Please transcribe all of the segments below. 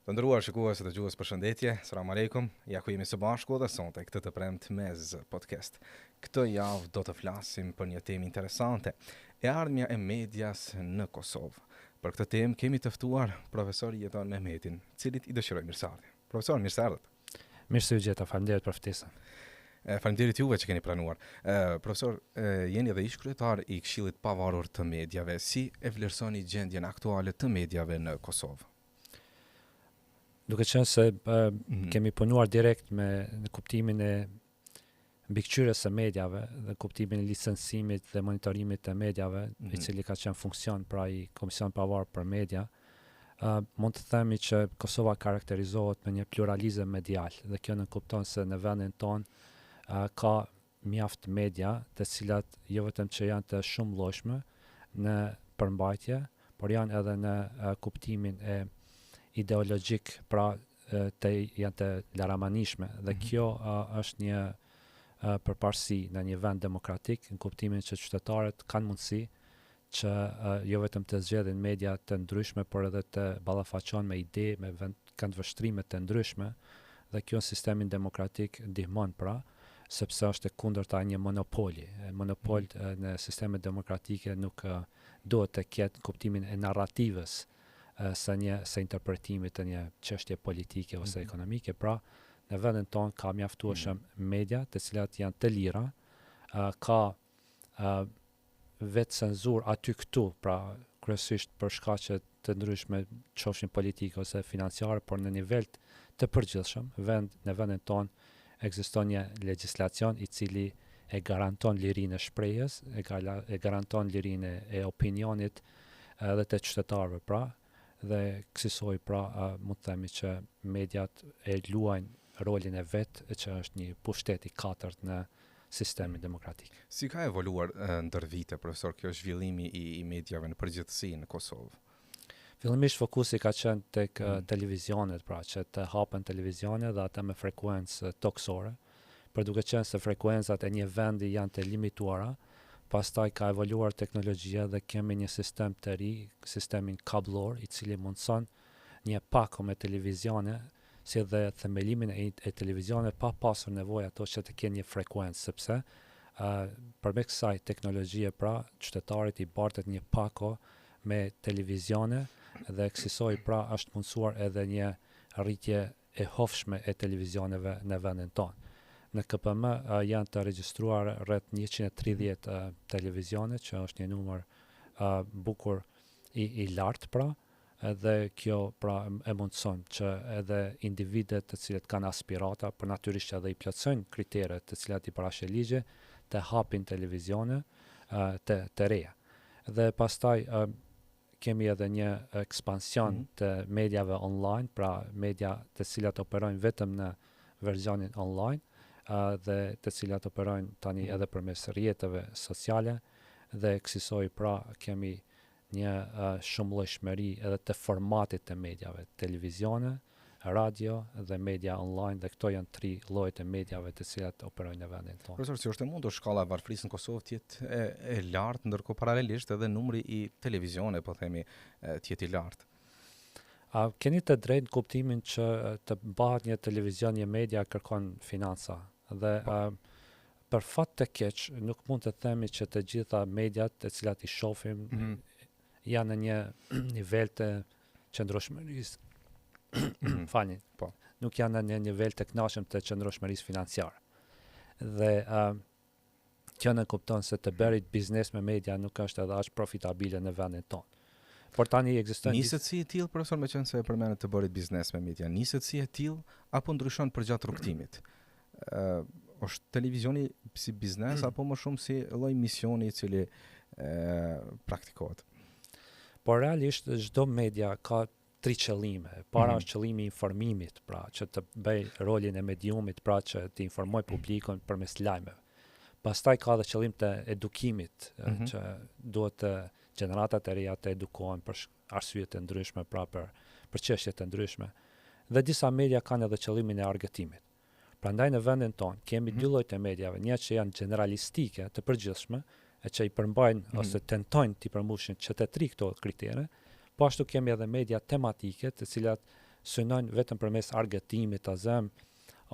Të nderuar shikues dhe dëgjues, përshëndetje. Selam aleikum. Ja ku jemi së bashku dhe sonte këtë të premtë mes podcast. Këtë javë do të flasim për një temë interesante, e ardhmja e medias në Kosovë. Për këtë temë kemi të ftuar profesor Jeton Mehmetin, cilit i dëshiroj mirëseardhje. Profesor, mirëseardhje. Mirë se u gjeta, faleminderit për ftesën. Faleminderit juve që keni pranuar. Profesor, jeni edhe ish kryetar i Këshillit Pavarur të Mediave. Si e vlerësoni gjendjen aktuale të mediave në Kosovë? Duke qenë se kemi punuar direkt në kuptimin e mbikëqyrjes së mediave dhe kuptimin e licencimit dhe monitorimit të mediave, i cili ka qenë funksion pra i Komision Pavarur për Media, mund të themi që Kosova karakterizohet me një pluralizëm medial dhe kjo nënkupton se në vendin tonë ka mjaft media të cilat jo vetëm që janë të shumë llojshme në përmbajtje, por janë edhe në kuptimin e ideologjik, pra janë të laramanishme dhe kjo është një përparësi në një vend demokratik në kuptimin që qytetarët kanë mundësi që jo vetëm të zgjedhin media të ndryshme, por edhe të ballafaqohen me ide, kanë vështrime të ndryshme dhe kjo në sistemin demokratik ndihmon pra, sepse është e kundërta një monopoli. Monopol në sistemet demokratike nuk duhet të ketë kuptimin e narrativës së interpretimit të një çështje politike ose ekonomike, pra në vendin tonë ka mjaftueshëm media të cilat janë të lira, ka vetë cenzur aty këtu, pra kryesisht për shkaqe të ndryshme, qofshin politike ose financiare, por në nivel të përgjithshëm, në vendin tonë ekziston një legjislacion i cili e garanton lirinë e shprehjes, e garanton lirinë e opinionit edhe të qytetarëve, pra, dhe kësaj pra mund të themi që mediat e luajnë rolin e vet, që është një pushtet i katërt në sistemin demokratik. Si ka evoluar ndër vite, profesor, kjo zhvillimi i mediave në përgjithësi në Kosovë? Fillimisht fokusi ka qenë tek televizionet, pra që të hapen televizionet dhe ata me frekuencë toksore, për duke qenë se frekuencat e një vendi janë të limituara. Pastaj ka evoluar teknologjia dhe kemi një sistem të ri, sistemin kablor, i cili mundson një pako me televizione, si dhe themelimin e televizione pa pasur nevojë ato që të kenë një frekuencë, sepse përmes kësaj teknologjie pra qytetarit i bartet një pako me televizione dhe kësaj pra është mundsuar edhe një rritje e hofshme e televizioneve në vendin tonë. Në KPM janë të regjistruar rreth 130 televizione, që është një numër bukur i lartë pra, dhe kjo pra e mundson që edhe individet të cilët kanë aspirata, për natyrisht edhe i plotësojnë kriteret të cilat i parashë ligji, të hapin televizione të reja. Dhe pastaj kemi edhe një ekspansion të mediave online, pra media të cilat operojnë vetëm në versionin online, dhe të cilat operojnë tani edhe përmes rrjeteve sociale, dhe kësaj pra kemi një shumëllojshmëri edhe të formatit të mediave, televizione, radio dhe media online, dhe këto janë 3 llojet e mediave të cilat operojnë në vendin tonë. Profesor, si është e mundur shkalla e varfërisë në Kosovë të jetë e lartë, ndërkohë paralelisht edhe numri i televizione, po themi, të jetë i lartë? Keni të drejtë kuptimin që të bëhet një televizion, një media kërkon financa, dhe për fat të keq nuk mund të themi që të gjitha mediat të cilat i shohim janë në një nivel të qëndrueshmërisë. Falni, po. Nuk janë në një nivel të kënaqshëm të qëndrueshmërisë financiare. Dhe kjo nënkupton se të bërit biznes me media nuk është edhe aq profitabile në vendin tonë. Por tani ekziston niset si e tillë, profesor, me qenë se e përmendet të bërit biznes me media. Niset si e tillë apo ndryshon përgjatë rrugtimit? Është televizioni si biznes apo më shumë si lloj misioni i cili praktikohet? Por realisht çdo media ka 3 qëllime. Para është qëllimi i informimit, pra që të bëj rolin e mediumit, pra që të informoj publikun përmes lajmeve. Pastaj ka edhe qëllim të edukimit, që duhet të gjeneratat e reja të edukohen për arsye të ndryshme, pra për çështje të ndryshme. Dhe disa media kanë edhe qëllimin e argëtimit. Prandaj në vendin tonë kemi 2 lloje të mediave, një që janë generalistike, të përgjithshme, e që i përmbajnë ose tentojnë të përmbushin që të 3 këto kritere, po ashtu kemi edhe media tematike, të cilat synojnë vetëm përmes argëtimit të zem,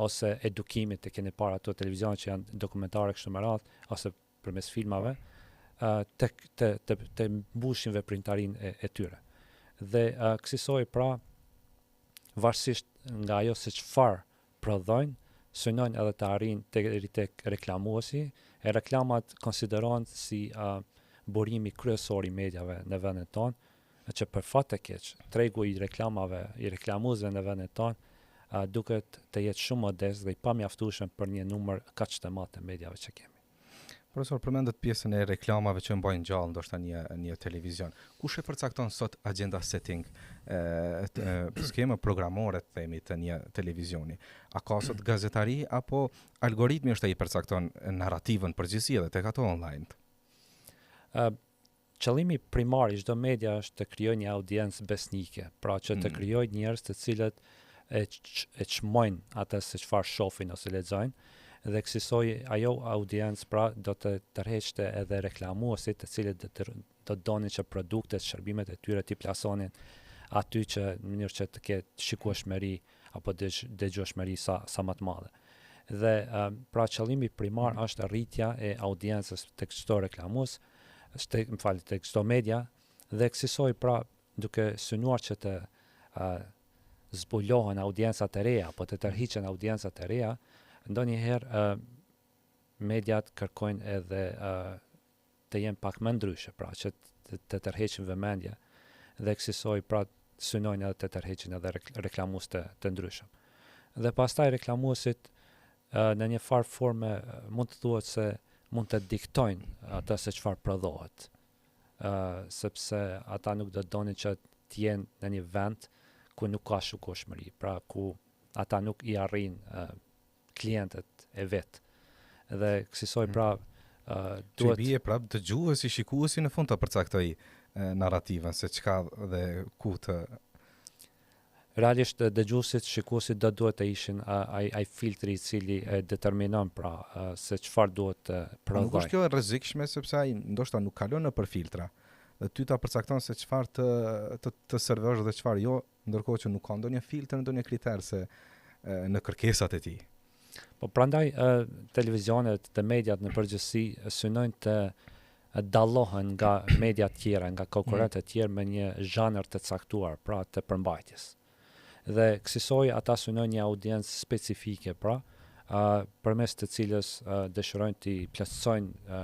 ose edukimit të keni para ato televizion që janë dokumentare kështu me radhë, ose përmes filmave, të mbushin veprimtarin e tyre. Dhe kësaj pra, varësisht nga ajo se çfarë prodhojnë, synojnë edhe të arrijnë tek reklamuesi, e reklamat konsiderohen si burimi kryesor i mediave në vendin tonë, që për fat të keq, tregu i reklamave, i reklamuesve në vendin tonë duket të jetë shumë modest dhe i pamjaftueshëm për një numër kaq të madh të mediave që kemi. Profesor, përmendet pjesën e reklamave që mbajnë gjallë ndoshta një televizion. Kush e përcakton sot agenda setting, skema programore themi të një televizioni? A ka sot gazetari apo algoritmi është ai përcakton narrativën përgjithësi edhe tek ato online? Qëllimi primar i çdo media është të krijojë një audiencë besnike, pra që të krijojë njerëz të cilët e çmojnë atë se çfarë shohin ose lexojnë. Dhe kësaj ajo audiencë pra do të tërheqte edhe reklamuesit të cilët do donin që produktet, shërbimet e tyre t'i plasonin aty që në mënyrë që të ketë shikueshmëri apo dëgjueshmëri sa më të madhe. Dhe pra qëllimi primar është rritja e audiencës tek çdo reklamues, tek çdo media, dhe kësaj pra duke synuar që të zbulohen audiencat e reja apo të tërhiqen audiencat e reja, ndonjëherë mediat kërkojnë edhe të jenë pak më ndryshe, pra që të tërheqin vëmendje, dhe kësaj pra synojnë edhe të tërheqin edhe reklamues të ndryshëm. Dhe pastaj reklamuesit në një farë forme mund të thuhet se mund të diktojnë atë se çfarë prodhohet, sepse ata nuk do donin që të jenë në një vend ku nuk ka shikueshmëri, pra ku ata nuk i arrijnë klientët e vet. Dhe kësaj pra duhet bie prap dëgjuesi, shikuesi në fund të përcaktoj narrativën se çka dhe ku të realisht dëgjuesit, shikuesit do duhet të ishin ai filtri i cili e determinon pra se çfarë duhet të prodhojë. Nuk është kjo e rrezikshme sepse ai ndoshta nuk kalon nëpër filtra. Dhe ty ta përcakton se çfarë të servosh dhe çfarë jo, ndërkohë që nuk ka ndonjë filtr, ndonjë kriter se në kërkesat e tij. Po prandaj televizionet dhe mediat në përgjithësi synojnë të dallohen nga media të tjera, nga konkurrentët e tjerë me një zhanër të caktuar, pra të përmbajtjes. Dhe kësaj ata synojnë një audiencë specifike, pra përmes të cilës dëshirojnë të plotësojnë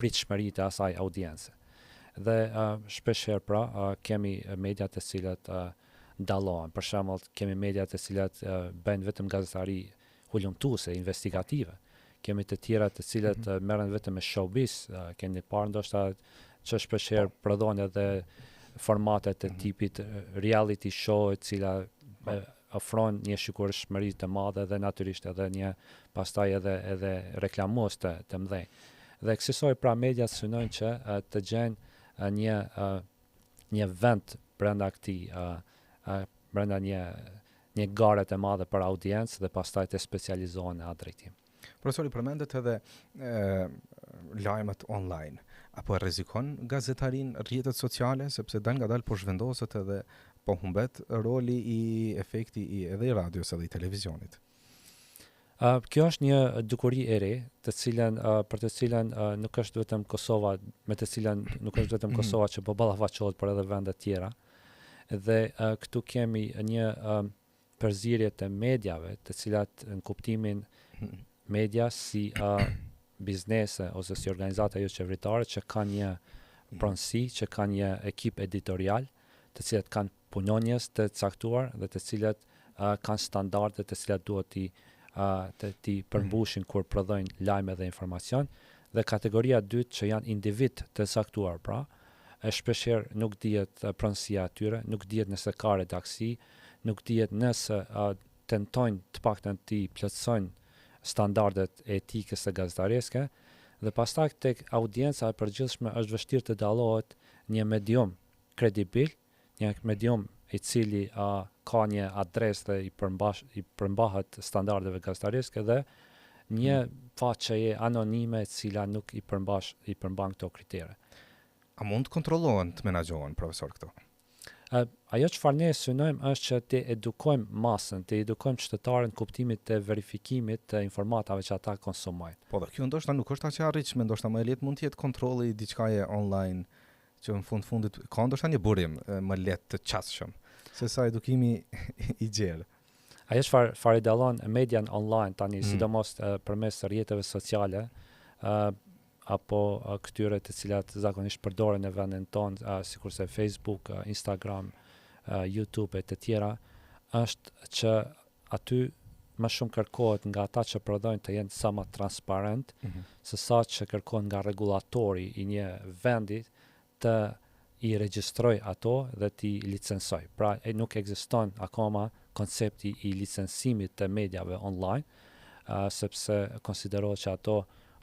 pritshmëritë e asaj audiencë. Dhe shpeshherë pra kemi media të cilat dallohen. Për shembull, kemi media të cilat bëjnë vetëm gazetari hulumtuese, investigative. Kemi të tjera të cilët merren vetëm me showbiz, keni parë ndoshta që shpeshherë prodhojnë edhe formate të tipit reality show, e cila ofron një shikueshmëri të madhe dhe natyrisht edhe pastaj edhe reklamues të mëdhenj. Dhe kësaj pra mediat synojnë që të gjejnë një vend brenda këtij, brenda një gare të madhe për audiencë dhe pastaj të specializohen në atë drejtim. Profesori, përmendet edhe lajmet online, apo rrezikon gazetarin rrjetet sociale, sepse dal nga dal po zhvendoset edhe po humbet roli i efekti edhe i radios edhe i televizionit. Kjo është një dukuri e re, për të cilën nuk është vetëm Kosova, me të cilën nuk është vetëm Kosova që po ballafaqohet, por edhe vende të tjera. Dhe këtu kemi një përzierje të mediave, të cilat në kuptimin media si biznese ose si organizata jo qeveritare që kanë një pronësi, që kanë një ekip editorial, të cilat kanë punonjës të caktuar dhe të cilat kanë standarde të cilat duhet të përmbushin kur prodhojnë lajme dhe informacion, dhe kategoria dytë që janë individ të caktuar, pra shpeshherë nuk dihet pronësia e tyre, nuk dihet nëse ka redaksi, nuk dihet nëse tentojnë të paktën të plotësojnë standardet e etikës së gazetareske, dhe pastaj tek audienca e përgjithshme është vështirë të dallohet një medium kredibil, një medium i cili ka një adresë dhe i përmbahet standardeve gazetareske, dhe një faqe anonime e cila nuk i përmban këto kritere. A mund të kontrollohen, të menaxhohen, profesor, këto? Ajo çfarë ne synojmë është që të edukojmë masën, të edukojmë qytetarën në kuptimit të verifikimit të informatave që ata konsumojnë. Po dhe kjo ndoshta nuk është aq e arritshme, ndoshta më e lehtë mund të jetë kontrolli diçkaje online që në fundit ka ndoshta një burim më lehtë të qasshëm se sa edukimi i gjerë. Ajo çfarë dallon median online tani, sidomos përmes rrjeteve sociale, apo këtyre të cilat zakonisht përdoren në vendin tonë, sikurse Facebook, Instagram, YouTube e të tjera, është që aty më shumë kërkohet nga ata që prodhojnë të jenë sa më transparent, se sa që kërkohet nga regulatori i një vendi të i regjistroj ato dhe t'i licencoj. Pra nuk ekziston akoma koncepti i licencimit të mediave online, sepse konsiderohet që ato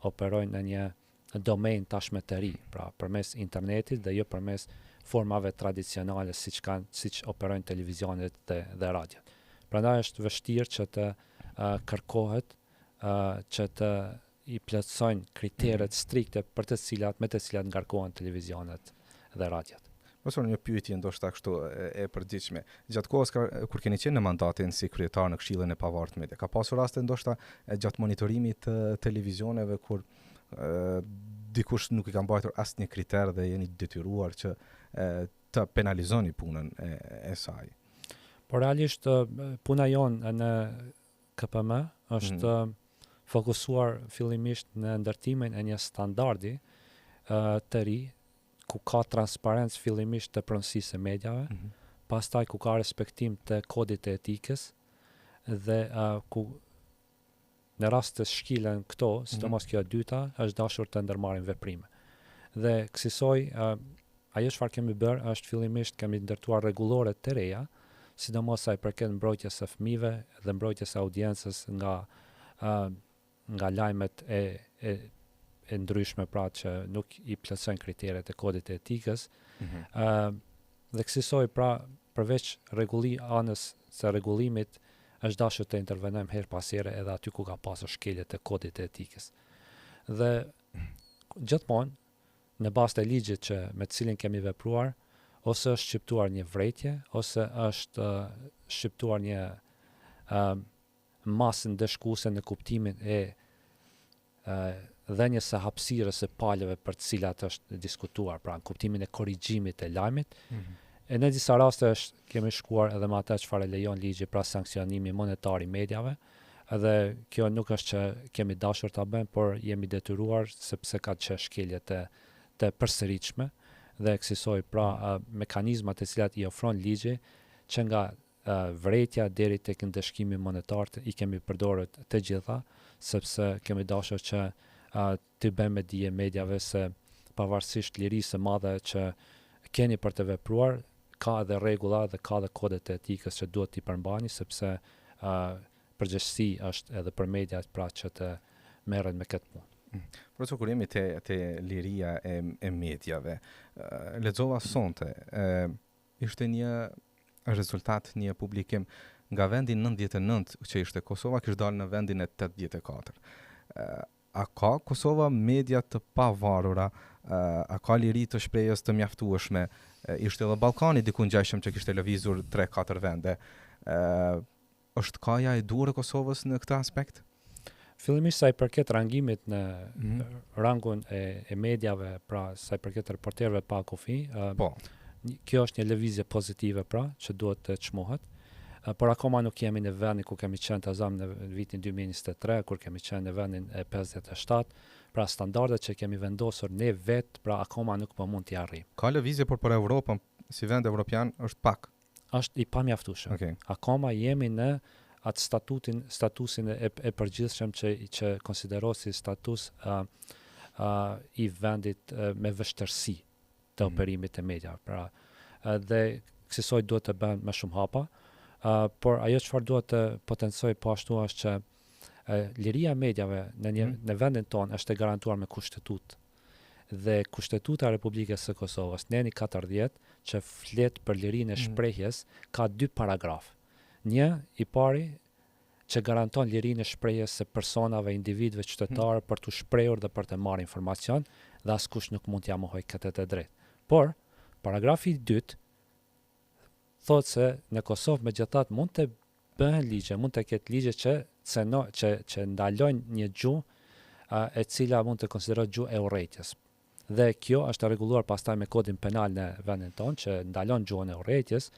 operojnë në një domen tashmë të ri, pra përmes internetit dhe jo përmes formave tradicionale siç operojnë televizionet dhe radiot. Prandaj është vështirë që të kërkohet që të i plotësojnë kriteret strikte me të cilat ngarkohen televizionet dhe radiot. Profesor, një pyetje ndoshta kështu e përditshme. Gjatë kohës kur keni qenë në mandatin si kryetar në Këshillin e Pavarur të Media, ka pasur raste ndoshta gjatë monitorimit të televizioneve kur dikush nuk i ka mbajtur asnjë kriter dhe jeni detyruar që të penalizoni punën e saj? Por realisht puna jonë në KPM është fokusuar fillimisht në ndërtimin e një standardi të ri, ku ka transparencë fillimisht të pronësisë së mediave, pastaj ku ka respektim të kodit të etikës dhe ku në rast të shkilen këto, sidomos kjo e dyta, është dashur të ndërmarrin veprime. Dhe kësaj ajo çfarë kemi bërë është fillimisht kemi ndërtuar rregullore të reja, sidomos sa i përket mbrojtjes së fëmijëve dhe mbrojtjes së audiencës nga lajmet e ndryshme, pra që nuk i plotësojnë kriteret e kodit të etikës. Dhe kësaj pra përveç anës së rregullimit është dashur të intervenojmë her pas here edhe aty ku ka pasur shkelje të kodit të etikës. Dhe gjithmonë në bazë të ligjit që me të cilin kemi vepruar, ose është shqiptuar një vrejtje, ose është shqiptuar një masë ndeshkuese në kuptimin e dhënies së hapësirës së palëve për të cilat është diskutuar, pra në kuptimin e korrigjimit të lajmit. E në disa raste kemi shkuar edhe me atë çfarë lejon ligji, pra sanksionimi monetar i mediave, edhe kjo nuk është që kemi dashur ta bëjmë, por jemi detyruar sepse ka qenë shkelje të përsëritshme dhe kësaj pra mekanizmat të cilat i ofron ligji që nga vretja deri tek ndëshkimi monetar i kemi përdorur të gjitha, sepse kemi dashur që të bëjmë me dije mediave se pavarësisht lirisë së madhe që keni për të vepruar, ka edhe rregulla dhe ka edhe kodet e etikës që duhet t'i përmbani, sepse përgjegjësi është edhe për mediat, pra që të merren me këtë punë. Profesor, kur jemi te liria e mediave, lexova sonte, ishte një rezultat, një publikim nga vendi 99 që ishte Kosova, kishte dalë në vendin e 84. A ka Kosova media të pavarura, a ka liri të shprehjes të mjaftueshme? Ishte edhe Ballkani diku ngjashëm që kishte lëvizur 3-4 vende. Është kaja e duhur e Kosovës në këtë aspekt? Fillimisht sa i përket rangimit në rangun e mediave, pra sa i përket reporterëve pa kufi, kjo është një lëvizje pozitive, pra që duhet të çmohet. Por akoma nuk jemi në vendin ku kemi qenë të zamë në vitin 2023, kur kemi qenë në vendin e 57, pra standardet që kemi vendosur ne vetë, pra akoma nuk po mund t'i arrijmë. Ka lëvizje, por për Evropën, si vend evropian, është pak. Është i pamjaftueshëm. Okay. Akoma jemi në atë statusin e përgjithshëm që konsiderohet si status i vendit me vështirësi të operimit të mediave. Pra, dhe kësaj duhet të bëhen më shumë hapa. Por ajo çfarë duhet të potencoj po ashtu është që liria e mediave në vendin tonë është e garantuar me kushtetutë. Dhe Kushtetuta e Republikës së Kosovës, neni 40, që flet për lirinë e shprehjes, ka 2 paragraf. Një i pari që garanton lirinë e shprehjes së personave, individëve, qytetarë për të shprehur dhe për të marrë informacion, dhe askush nuk mund t'ia mohojë këtë të drejtë. Por paragrafi i dytë thotë se në Kosovë megjithatë mund të bëhen ligje, mund të ketë ligje që ndalojnë një gjuhë e cila mund të konsiderohet gjuhë e urrëties. Dhe kjo është rregulluar pastaj me kodin penal në vendin tonë që ndalon gjuhën e urrëties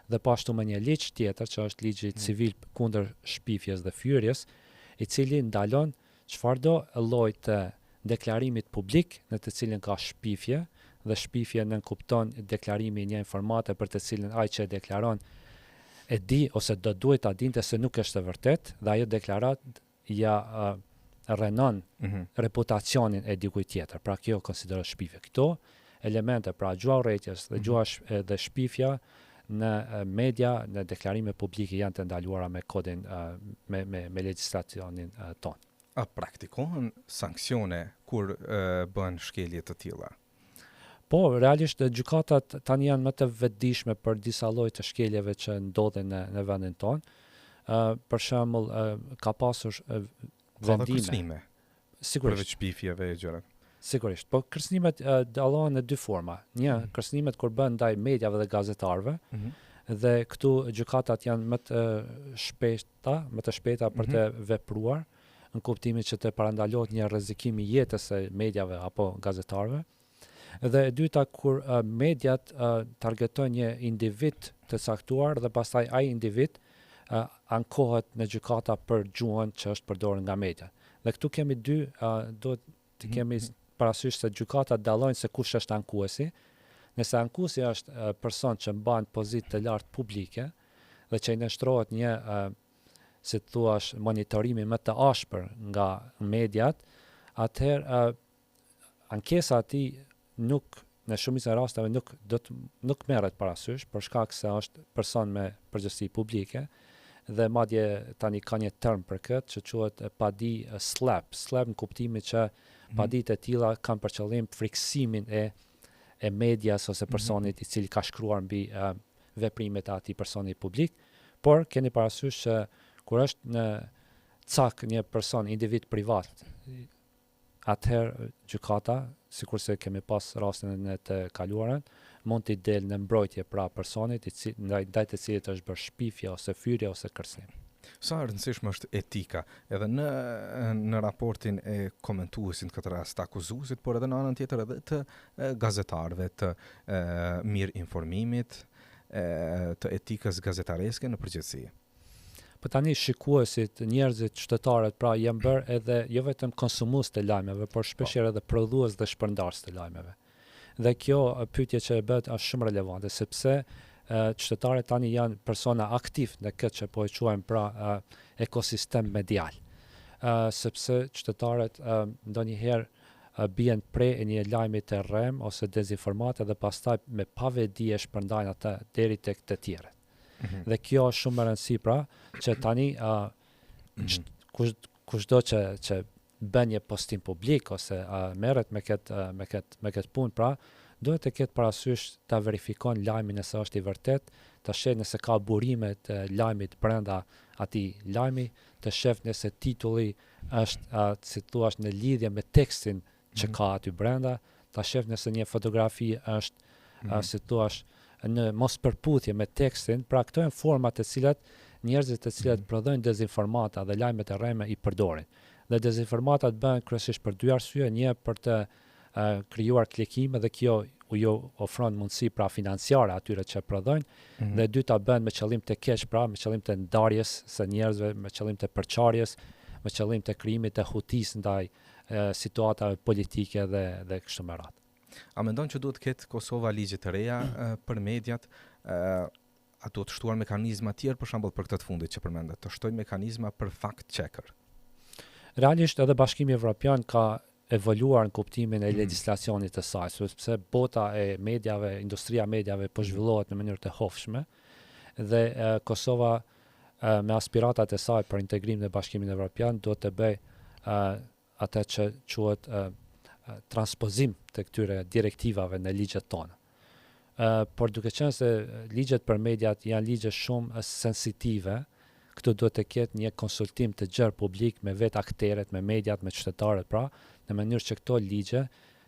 dhe po ashtu me një ligj tjetër që është ligji civil kundër shpifjes dhe fyrjes, i cili ndalon çfarëdo lloj të deklarimit publik në të cilin ka shpifje, dhe shpifje nënkupton deklarimi një informate për të cilin ai që e deklaron e di ose do duhet ta dinte se nuk është e vërtet dhe ajo deklarat rrenon reputacionin e dikujt tjetër. Pra kjo konsiderohet shpifje. Këto elemente, pra gjuha urrëties dhe gjuha dhe shpifja në media, në deklarime publike janë të ndaluara me kodin me legjislacionin tonë. A praktikohen sanksione kur bën shkelje të tilla? Po, realisht gjykatat tani janë më të vetëdijshme për disa lloje të shkeljeve që ndodhin në vendin tonë. Për shembull, ka pasur vendime. Sigurisht. Përveç shpifjeve e gjëra. Sigurisht, po kërcënimet dallohen në dy forma. Një, kërcënimet kur bën ndaj mediave dhe gazetarëve, dhe këtu gjykatat janë më të shpejta për të vepruar, në kuptimin që të parandalohet një rrezikim i jetës së mediave apo gazetarëve. Dhe e dyta, kur mediat targetojnë një individ të caktuar dhe pastaj ai individ ankohet në gjykata për gjuhën që është përdorur nga media. Dhe këtu kemi do të kemi parasysh se gjykatat dallojnë se kush është ankuesi. Nëse ankuesi është person që mban pozitë të lartë publike dhe që i nënshtrohet një si thuash monitorimi më të ashpër nga mediat, atëherë ankesa e tij në shumicën e rasteve nuk merret parasysh për shkak se është person me përgjegjësi publike dhe madje tani ka një term për këtë që quhet padi slap në kuptimin që paditë e tilla kanë për qëllim friksimin e medias ose personit i cili ka shkruar mbi veprimet e atij personi publik, por keni parasysh që kur është në cak një person, individ privat, atëherë gjykata, sikurse kemi pas rastin e të kaluarën, mund t'i del në mbrojtje pra personit ndaj të cilit është bërë shpifje ose fyrje ose kërcënim. Sa rëndësishme është etika, edhe në raportin e komentuesit në këtë rast akuzuesit, por edhe në anën tjetër edhe të gazetarëve, të mirë informimit, të etikës gazetareske në përgjithësi. Po tani shikuesit, njerëzit, qytetarët, pra janë bërë edhe jo vetëm konsumues të lajmeve, por shpeshherë edhe prodhues dhe shpërndarës të lajmeve. Dhe kjo pyetje që e bëhet është shumë relevante, sepse qytetarët tani janë persona aktiv në këtë që po e quajmë pra ekosistem medial. Sepse qytetarët ndonjëherë bien pre e një lajmi të rrem ose dezinformate dhe pastaj me pavedije shpërndajnë atë deri tek të tjerët. Dhe kjo është shumë e rëndësishme pra që tani kushdo që bën një postim publik ose merret me këtë punë pra duhet të ketë parasysh ta verifikon lajmin nëse është i vërtet, ta sheh nëse ka burime të lajmit brenda atij lajmi, të shef nëse titulli është si thua në lidhje me tekstin që ka aty brenda, ta shef nëse një fotografi është si thua në mos përputhje me tekstin, pra këto janë forma të cilat njerëzit të cilët prodhojnë dezinformata dhe lajme të rreme i përdorin. Dhe dezinformatat bëhen kryesisht për dy arsye, një për të krijuar klikime dhe kjo ju ofron mundësi pra financiare atyre që prodhojnë, dhe dyta bën me qëllim të keq, pra me qëllim të ndarjes së njerëzve, me qëllim të përçarjes, me qëllim të krijimit të hutisë ndaj situatave politike dhe kështu me radhë. A mendon që duhet ketë Kosova ligje të reja për mediat, a duhet shtuar mekanizma tjerë për shembull për këtë të fundit që përmendet, të shtojnë mekanizma për fact checker? Realisht edhe Bashkimi Evropian ka evoluar në kuptimin e legjislacionit të saj, sepse bota e mediave, industria e mediave po zhvillohet në mënyrë të hofshme dhe Kosova me aspiratat e saj për integrim në Bashkimin Evropian duhet të bëj atë që quhet transpozim të këtyre direktivave në ligjet tona. Por duke qenë se ligjet për mediat janë ligje shumë sensitive, këtu duhet të ketë një konsultim të gjerë publik me vetë akterët, me mediat, me qytetarët pra, në mënyrë që këto ligje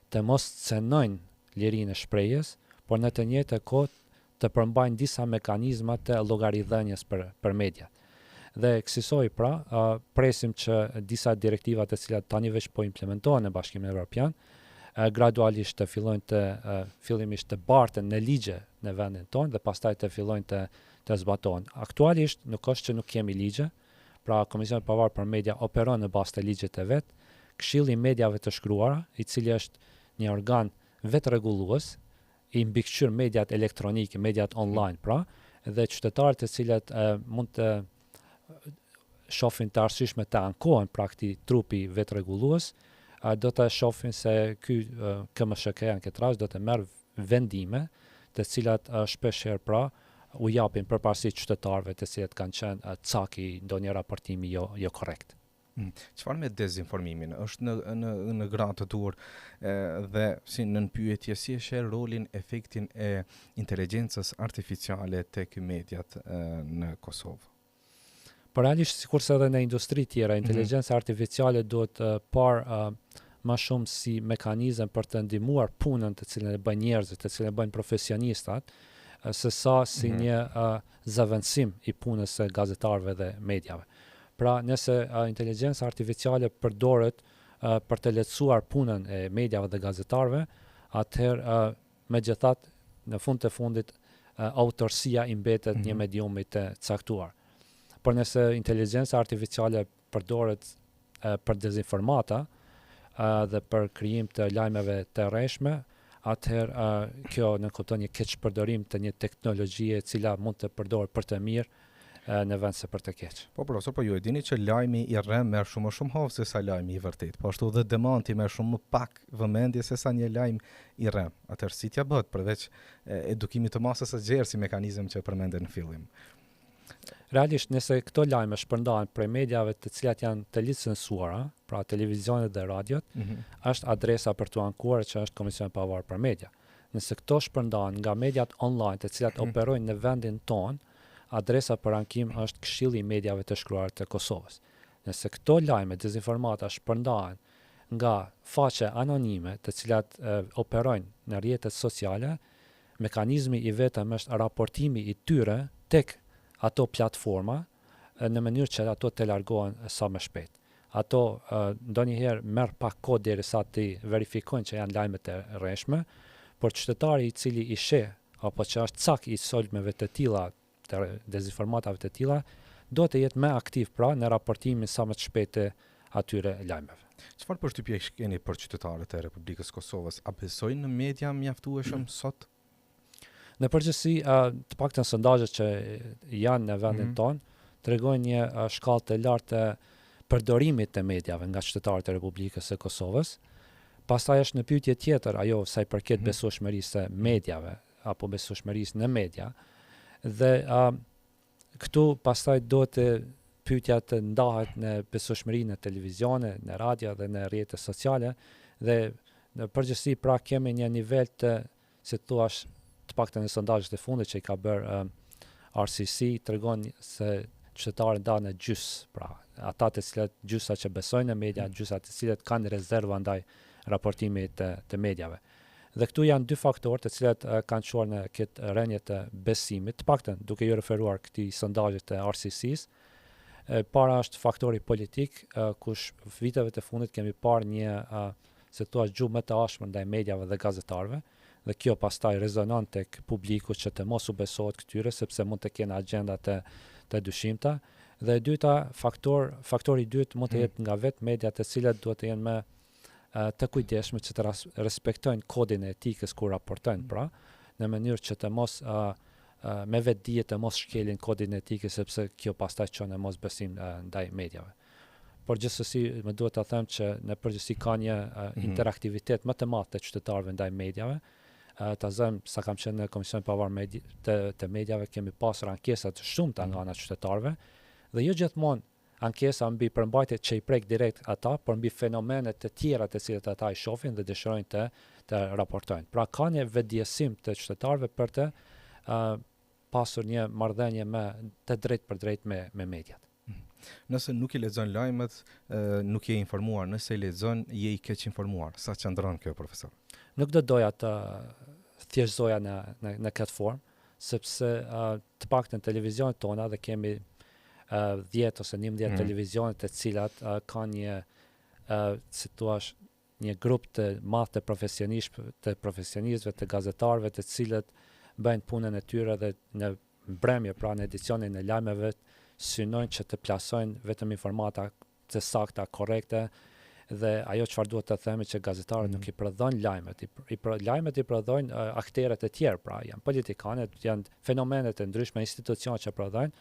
të mos cenojnë lirinë e shprehjes, por në të njëjtën kohë të përmbajnë disa mekanizma të llogaridhënies për media. Dhe kësaj pra, presim që disa direktiva të cilat tani veç po implementohen në Bashkimin Evropian, gradualisht të fillojnë të fillimisht të barten në ligje në vendin tonë dhe pastaj të fillojnë të zbatohen. Aktualisht nuk është që nuk kemi ligje, pra Komisioni Pavarur për Media operon në bazë të ligjet e vet. Këshilli i Mediave të Shkruara, i cili është një organ vetë rregullues, i mbikëqyr mediat elektronike, mediat online, pra, dhe qytetarët të cilët mund të shohin të arsyeshme të ankohen pra këtij trupi vetë rregullues, do të shohin se ky KMSHK në këtë rast do të merr vendime të cilat shpeshherë pra u japin përparësi qytetarëve të cilët kanë qenë caki ndonjë raportimi jo korrekt. Çfarë me dezinformimin? Është në gradë të dur dhe si në pyetje si e sheh rolin, efektin e inteligjencës artificiale tek mediat në Kosovë? Por realisht sikurse edhe në industri tjera, inteligjenca artificiale duhet parë më shumë si mekanizëm për të ndihmuar punën të cilën e bën njerëzit, të cilën e bën profesionistat, sesa si një zëvendësim i punës së gazetarëve dhe mediave. Pra, nëse inteligjenca artificiale përdoret për të lehtësuar punën e mediave dhe gazetarëve, atëherë megjithatë në fund të fundit autorësia i mbetet një mediumi të caktuar. Por nëse inteligjenca artificiale përdoret për dezinformata dhe për krijim të lajmeve të rreshme, atëherë kjo nënkupton një keqpërdorim të një teknologjie e cila mund të përdoret për të mirë në vend se për të keq. Po profesor, po ju e dini që lajmi i rrem merr shumë më shumë havë se sa lajmi i vërtet. Po ashtu dhe demanti merr shumë më pak vëmendje se sa një lajm i rrem. Atëherë si t'ja bëhet përveç edukimit të masës së gjerë si mekanizëm që përmendën në fillim? Realisht nëse këto lajme shpërndahen prej mediave të cilat janë të licencuara, pra televizionet dhe radiot, është adresa për t'u ankuar që është Komisioni Pavarur për Media. Nëse këto shpërndahen nga mediat online të cilat operojnë në vendin tonë, adresa për ankim është Këshilli i Mediave të Shkruar të Kosovës. Nëse këto lajme dezinformata shpërndahen nga faqe anonime të cilat operojnë në rrjetet sociale, mekanizmi i vetëm është raportimi i tyre tek ato platforma në mënyrë që ato të largohen sa më shpejt. Ato ndonjëherë merr pak kohë derisa të verifikojnë që janë lajme të rreshme, por qytetari i cili i sheh apo që është cak i solmeve të tilla, të dezinformatave të tilla, do të jetë më aktiv pra në raportimin sa më të shpejtë atyre lajmeve. Çfarë përshtypje keni për qytetarët e Republikës Kosovës? A besojnë në media mjaftueshëm sot? Në përgjithësi, të paktën sondazhet që janë në vendin tonë tregojnë një shkallë të lartë të përdorimit të mediave nga qytetarët e Republikës së Kosovës. Pastaj është në pyetje tjetër ajo sa i përket besueshmërisë së mediave apo besueshmërisë në media. Dhe këtu pastaj do të pyetja të ndahet në besueshmërinë në televizione, në radio dhe në rrjetet sociale dhe në përgjithësi pra kemi një nivel të, si thua, të paktën në sondazhet e fundit që i ka bërë RCC tregon se qytetarët ndahen në gjys, pra ata të cilët gjysa që besojnë në media, gjysa të cilët kanë rezerva ndaj raportimit të mediave. Dhe këtu janë dy faktorë të cilat kanë çuar në këtë rënje të besimit, të paktën duke ju referuar këtij sondazhit të RCC-s. Para është faktori politik, kush viteve të fundit kemi parë një se thua gjuhë më të ashpër ndaj mediave dhe gazetarëve, dhe kjo pastaj rezonon tek publiku që të mos u besohet këtyre sepse mund të kenë agenda të dyshimta. Dhe e dyta faktori i dytë mund të jetë nga vetë mediat të cilat duhet të jenë më të kujdesshme që të respektojnë kodin e etikës kur raportojnë, pra, në mënyrë që të mos me vetdije të mos shkelin kodin e etikës sepse kjo pastaj çon në mosbesim ndaj mediave. Por gjithsesi më duhet ta them që në përgjithësi ka një interaktivitet më të madh të qytetarëve ndaj mediave. Ta zëm sa kam qenë në Komisionin Pavarur të Mediave kemi pasur ankesa të shumta nga ana qytetarëve dhe jo gjithmonë ankesa mbi përmbajtjet që i prek direkt ata, por mbi fenomenet të tjera të cilat ata i shohin dhe dëshirojnë të raportojnë. Pra ka një vetdijsim të qytetarëve për të pasur një marrëdhënie më të drejtë për drejtë me mediat. Nëse nuk i lexon lajmet, nuk je informuar, nëse i lexon, je i keq informuar. Sa qëndron kjo, profesor? Nuk do doja të thjeshtëzoja në këtë formë, sepse të paktën televizionet tona dhe kemi 10 ose 11 televizionet të cilat kanë një si thua një grup të madh të profesionistëve, të gazetarëve të cilët bëjnë punën e tyre dhe në mbrëmje, pra në edicionin e lajmeve, synojnë që të plasojnë vetëm informata të sakta, korrekte, dhe ajo çfarë duhet të themi që gazetarët nuk i prodhojnë lajmet, lajmet i prodhojnë aktorët e tjerë, pra janë politikanët, janë fenomenet e ndryshme, institucionet që prodhojnë,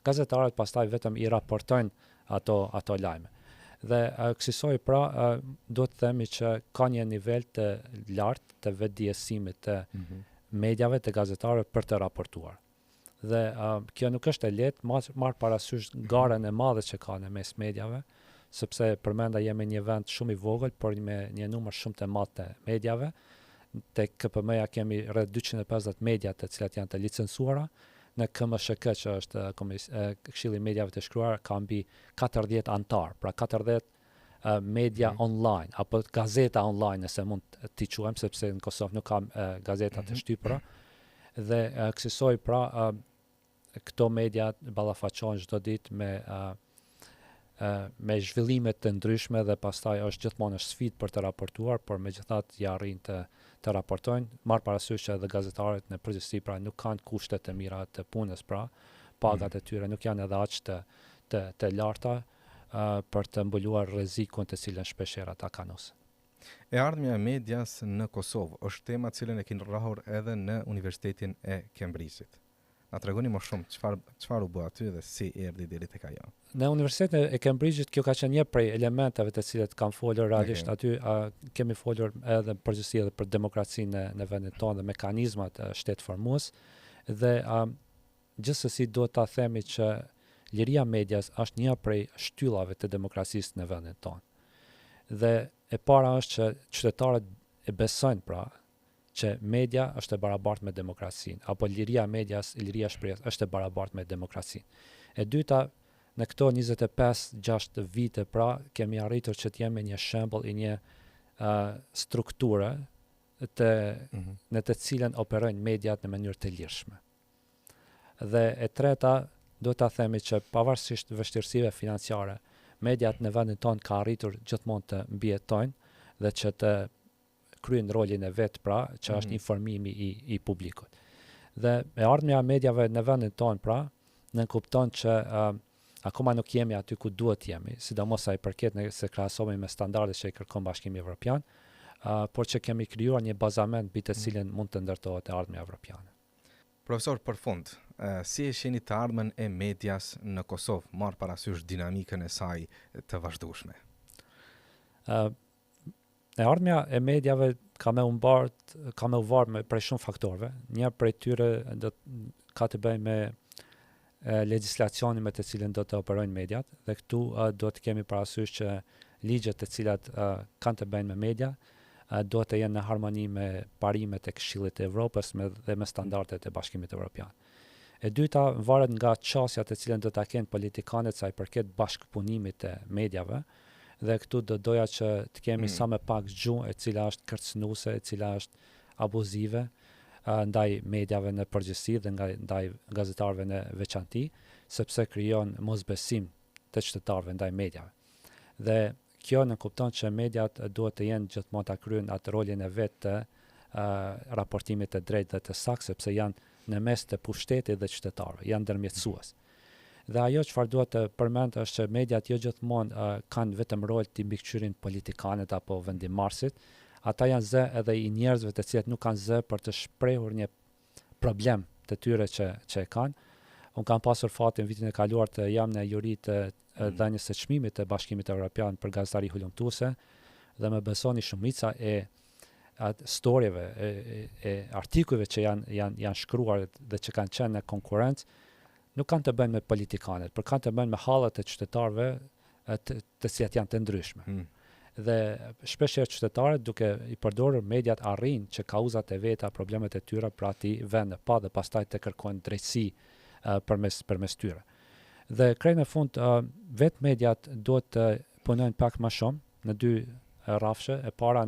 gazetarët pastaj vetëm i raportojnë ato lajme. Dhe kësaj pra duhet të themi që ka një nivel të lartë të vetëdijësimit të mediave, të gazetarëve për të raportuar. Dhe kjo nuk është e lehtë, marr parasysh garën e madhe që ka në mes mediave, sepse përmenda jemi një vend shumë i vogël, por me një numër shumë të madh të mediave. Te KPM-ja kemi rreth 250 media të cilat janë të licencuara. Në KMSHK, që është Këshilli i Mediave të Shkruar, ka mbi 40 antar, pra 40 media online, apo gazeta online, nëse mund t'i quajmë, sepse në Kosovë nuk ka gazeta të shtypura. Dhe kësaj pra këto media ballafaqohen çdo ditë me zhvillime të ndryshme dhe pastaj është gjithmonë sfidë për të raportuar, por megjithatë ja arrin të raportojnë, marr parasysh që edhe gazetarët në përgjithësi pra nuk kanë kushte të mira të punës, pra pagat e tyre nuk janë edhe aq të larta për të mbuluar rrezikun të cilën shpeshherë ata kanë ose. E ardhmja e medias në Kosovë është tema cilën e keni rrahur edhe në Universitetin e Cambridge-it. Na tregoni më shumë çfarë u bë aty dhe si erdhi deri tek ajo. Në Universitetin e Cambridge-it kjo ka qenë një prej elementeve të cilët kanë folur realisht aty, kemi folur edhe përgjithësi edhe për demokracinë në vendin tonë dhe mekanizmat shtetformues dhe gjithsesi duhet ta themi që liria e medias është një prej shtyllave të demokracisë në vendin tonë. Dhe e para është që qytetarët e besojnë pra që media është e barabartë me demokracinë, apo liria e medias, liria e shprehjes është e barabartë me demokracinë. E dyta, në këto 25-6 vite pra, kemi arritur që të jemi një shembull i një strukture në të cilën operojnë mediat në mënyrë të lirshme. Dhe e treta, duhet ta themi që pavarësisht vështirësive financiare, mediat në vendin tonë ka arritur gjithmonë të mbijetojnë dhe që të kryen rolin e vet pra, që është informimi i publikut. Dhe e ardhmja e mediave në vendin tonë pra, ne kupton që akoma nuk jemi aty ku duhet jemi, sidomos sa i përket se krahasohemi me standardet që i kërkon Bashkimi Evropian, por që kemi krijuar një bazament mbi të cilën mund të ndërtohet e ardhmja evropiane. Profesor, për fund, si e shihni të ardhmen e medias në Kosovë, marr parasysh dinamikën e saj të vazhdueshme? E ardhmja e mediave ka me u varë prej shumë faktorëve. Një prej tyre ka të bëjë me legjislacionin me të cilën do të operojnë mediat, dhe këtu do të kemi parasysh që ligjet të cilat kanë të bëjnë me media do të jenë në harmoni me parimet e Këshillit të Evropës dhe me standardet e Bashkimit Evropian. E dyta, varet nga çësia të cilën do ta kenë politikanët sa i përket bashkëpunimit të mediave, dhe këtu do doja që të kemi sa më pak gjuhë e cila është kërcënuese, e cila është abuzive ndaj mediave në përgjithësi dhe ndaj gazetarëve në veçanti, sepse krijon mosbesim të qytetarëve ndaj mediave. Dhe kjo në kupton që mediat duhet të jenë gjithmonë ta kryejnë atë rolin e vet të raportimit të drejtë dhe të saktë, sepse janë në mes të pushtetit dhe qytetarëve, janë ndërmjetësues. Dhe ajo çfarë duhet të përmend është që mediat jo gjithmonë kanë vetëm rol të mbikëqyrin politikanët apo vendimarrësit, ata janë zë edhe i njerëzve të cilët nuk kanë zë për të shprehur një problem të tyre që e kanë. Unë kam pasur fatin vitin e kaluar të jam në juri të dhënies së çmimit të Bashkimit Evropian për gazetari hulumtuese dhe më besoni shumica e storjeve e artikujve që janë shkruar dhe që kanë qenë në konkurrencë nuk kanë të bëjnë me politikanët, por kanë të bëjnë me hallet e qytetarëve të cilat janë të ndryshme. Dhe shpeshherë qytetarët duke i përdorur mediat arrin që kauzat e veta, problemet e tyre pra ti vende pa dhe pastaj të kërkojnë drejtësi përmes tyre. Dhe krejnë në fund vetë mediat duhet të punojnë pak më shumë në dy rrafshe, e para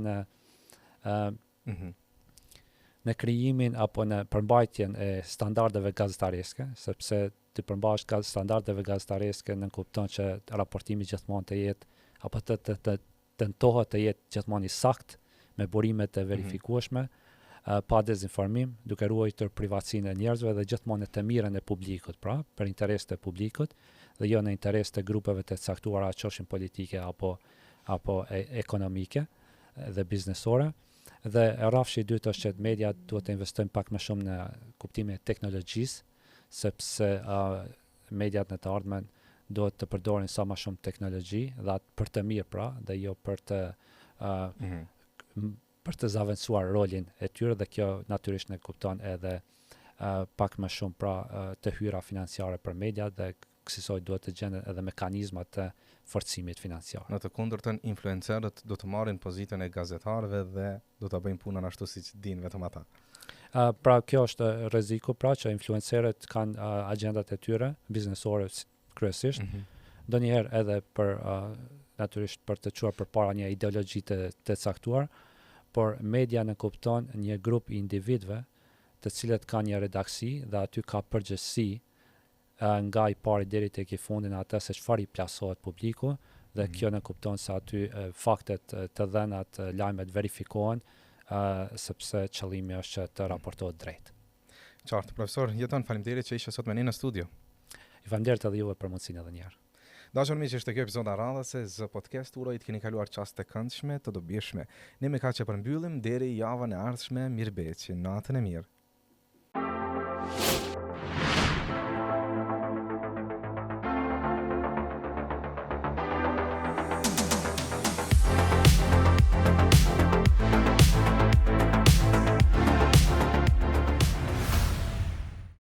në krijimin apo në përmbajtjen e standardeve gazetareske, sepse të përmbash standardeve gazetareske në kupton që raportimi gjithmonë të jetë apo të tentohet të jetë gjithmonë i sakt me burimet e verifikueshme, pa dezinformim, duke ruajtur privatësinë e njerëzve dhe gjithmonë të mirën e publikut, pra, për interes të publikut dhe jo në interes të grupeve të caktuara, qofshin politike apo ekonomike dhe biznesore. Dhe rrafshi i dytë është që media duhet të investojnë pak më shumë në kuptimin e teknologjisë, sepse mediat në të ardhmen duhet të përdorin sa më shumë teknologji dhe atë për të mirë, pra, dhe jo për të zaventsuar rolin e tyre, dhe kjo natyrisht ne kupton edhe pak më shumë, pra, të hyra financiare për media, dhe kësaj duhet të gjenden edhe mekanizmat të forcimit financiar. Në të kundërtën, influencerët do të marrin pozitën e gazetarëve dhe do ta bëjnë punën ashtu siç dinë vetëm ata. Pra kjo është rreziku, pra, që influencerët kanë agjendat e tyre biznesore kryesisht, ndonjëherë edhe për natyrisht për të çuar përpara një ideologji të caktuar, por media në kupton një grup i individëve të cilët kanë një redaksi dhe aty ka përgjegjësi nga i pari deri tek i fundin atë se çfarë i plasohet publiku, dhe kjo në kupton se aty faktet të dhënat, lajmet verifikohen, sepse qëllimi është që të raportohet drejt. Qartë, profesor Jeton, faleminderit që ishe sot me ne në studio. Ju faleminderit edhe juve për mundësinë edhe një herë. Dashur miq, ishte kjo epizoda radhase z podcast, uroj të keni kaluar çaste këndshme, të dobishme. Ne me kaq që përmbyllim deri javën e ardhshme, mirëbeqje, natën e mirë.